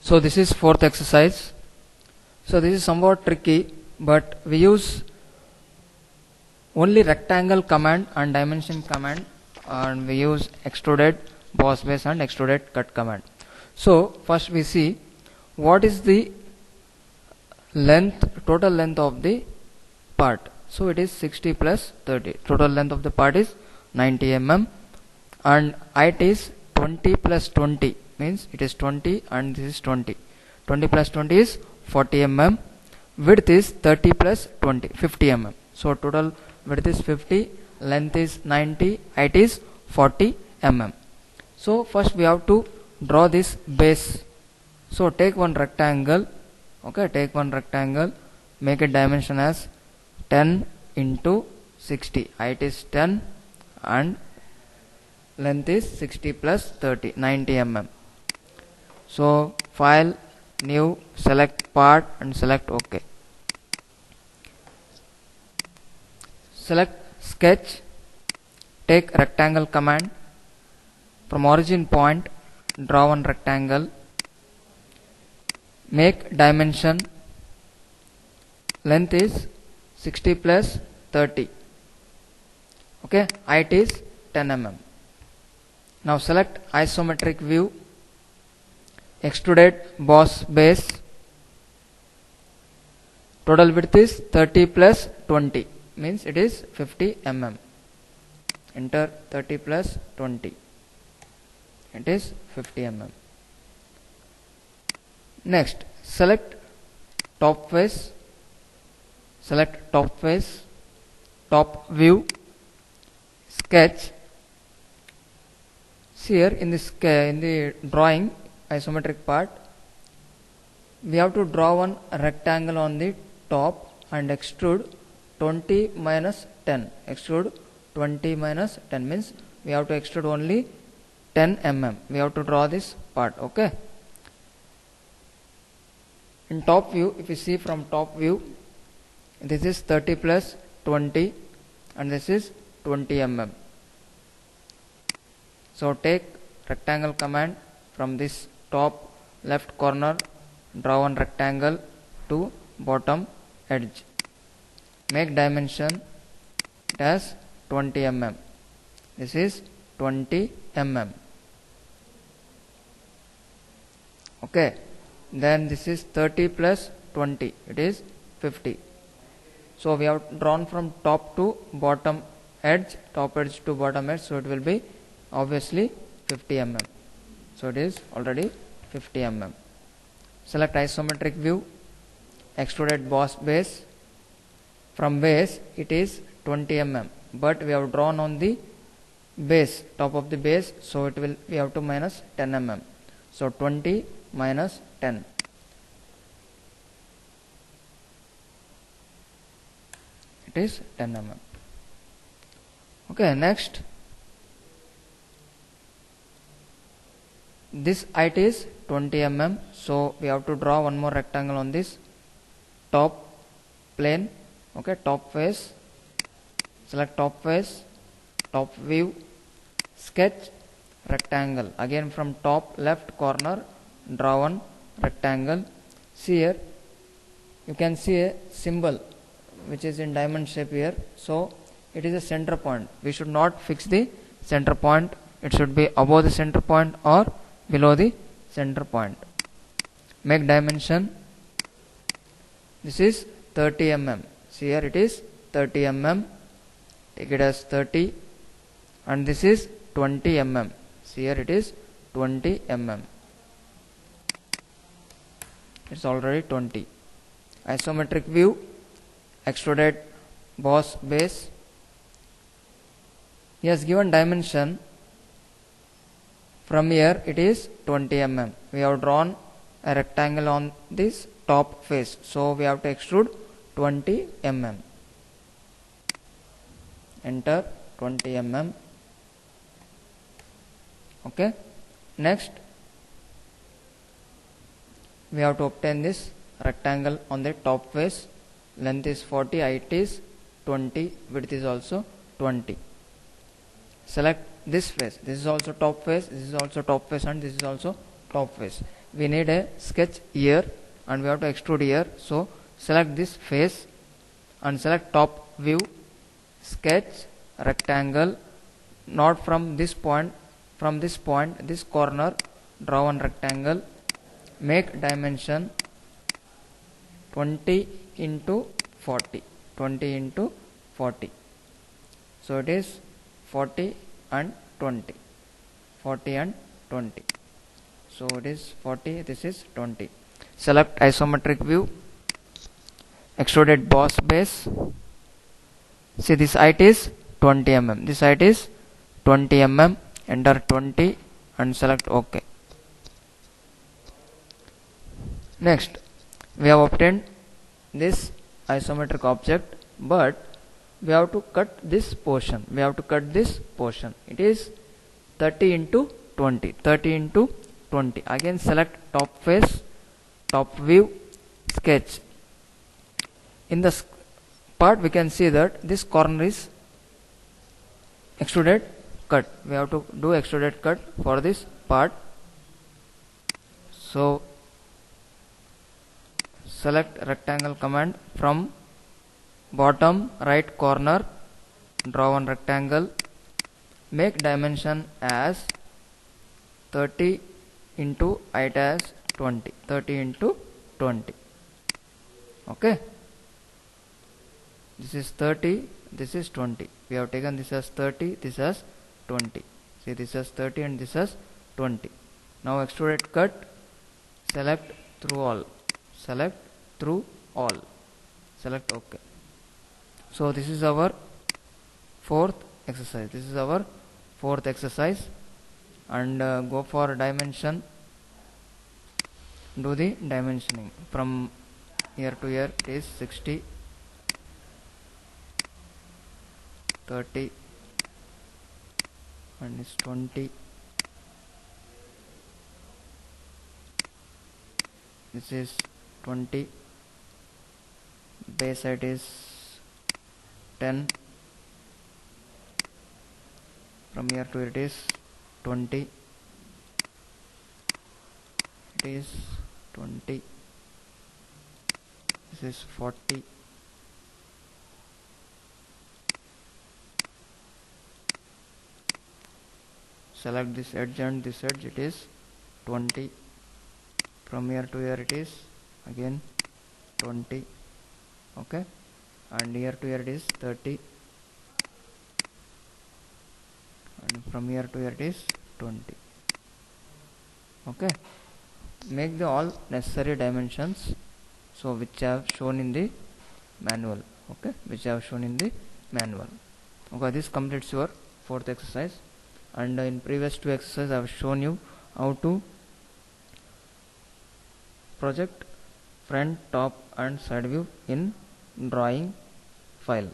So this is fourth exercise. So this is somewhat tricky, but we use only rectangle command and dimension command, and we use extruded, boss base and extruded cut command. So first we see what is the length, total length of the part. So it is 60 plus 30. Total length of the part is 90 mm and height is 20 plus 20, means it is 20 and this is 20. 20 plus 20 is 40 mm. Width is 30 plus 20, 50 mm. So total width is 50, length is 90, height is 40 mm. So first we have to draw this base. So take one rectangle, okay, take one rectangle, make a dimension as 10 into 60, height is 10 and length is 60 plus 30, 90 mm. So file, new, select part and select OK. Select sketch, take rectangle command, from origin point draw one rectangle, make dimension, length is 60 plus 30, okay, height is 10 mm. Now select isometric view, extruded boss base, total width is 30 plus 20, means it is 50 mm. Enter 30 plus 20, it is 50 mm. Next select top face, select top face, top view, sketch. See here in this in the drawing isometric part, we have to draw one rectangle on the top and extrude 20 minus 10. Extrude 20 minus 10 means we have to extrude only 10 mm. We have to draw this part, okay. In top view, if you see from top view, this is 30 plus 20 and this is 20 mm. So take rectangle command, from this top left corner draw one rectangle to bottom edge, make dimension as 20 mm. This is 20 mm, okay. Then this is 30 plus 20, it is 50. So we have drawn from top to bottom edge, top edge to bottom edge, so it will be obviously 50 mm. So it is already 50 mm. Select isometric view, extruded boss base, from base it is 20 mm, but we have drawn on the base, top of the base, so it will, we have to minus 10 mm. So 20 minus 10, it is 10 mm. Okay, next this height is 20 mm, so we have to draw one more rectangle on this top plane, okay, top face. Select top face, top view, sketch rectangle, again from top left corner draw one rectangle. See here you can see a symbol which is in diamond shape here, so it is a center point. We should not fix the center point, it should be above the center point or below the center point. Make dimension, this is 30 mm. See here it is 30 mm, take it as 30, and this is 20 mm. See here it is 20 mm. It's already 20. Isometric view, extruded boss base. He has given dimension, from here it is 20 mm. We have drawn a rectangle on this top face, so we have to extrude 20 mm. Enter 20 mm. Okay. Next we have to obtain this rectangle on the top face. Length is 40, height is 20, width is also 20. Select this face, this is also top face, this is also top face, and this is also top face. we need a sketch here and we have to extrude here. So select this face and select top view, sketch rectangle, not from this point, this corner, draw one rectangle, make dimension 20 into 40, 20 into 40. So it is 40 and 20, 40 and 20. So it is 40, this is 20. Select isometric view, extruded boss base. See, this height is 20 mm, this height is 20 mm, enter 20 and select OK. Next, we have obtained this isometric object, but we have to cut this portion. It is 30 into 20, 30 into 20. Again select top face, top view, sketch. In the part we can see that this corner is extruded cut. We have to do extruded cut for this part. So select rectangle command, from bottom right corner draw one rectangle, make dimension as 30 into height as 20, 30 into 20. Okay, this is 30, this is 20. We have taken this as 30, this as 20. See, this as 30 and this as 20. Now extruded cut, select through all, select through all, select OK. So this is our fourth exercise. And go for dimension, do the dimensioning. From here to here it is 60, 30 and is 20. This is 20. Base height is 10. From here to here it is 20. It is 20. This is 40. Select this edge and this edge, it is 20. From here to here it is again 20. Okay, and here to here it is 30, and from here to here it is 20. Okay, make the all necessary dimensions, so which I have shown in the manual. Okay, Okay, this completes your fourth exercise. And in previous two exercises I have shown you how to project front, top and side view in drawing file.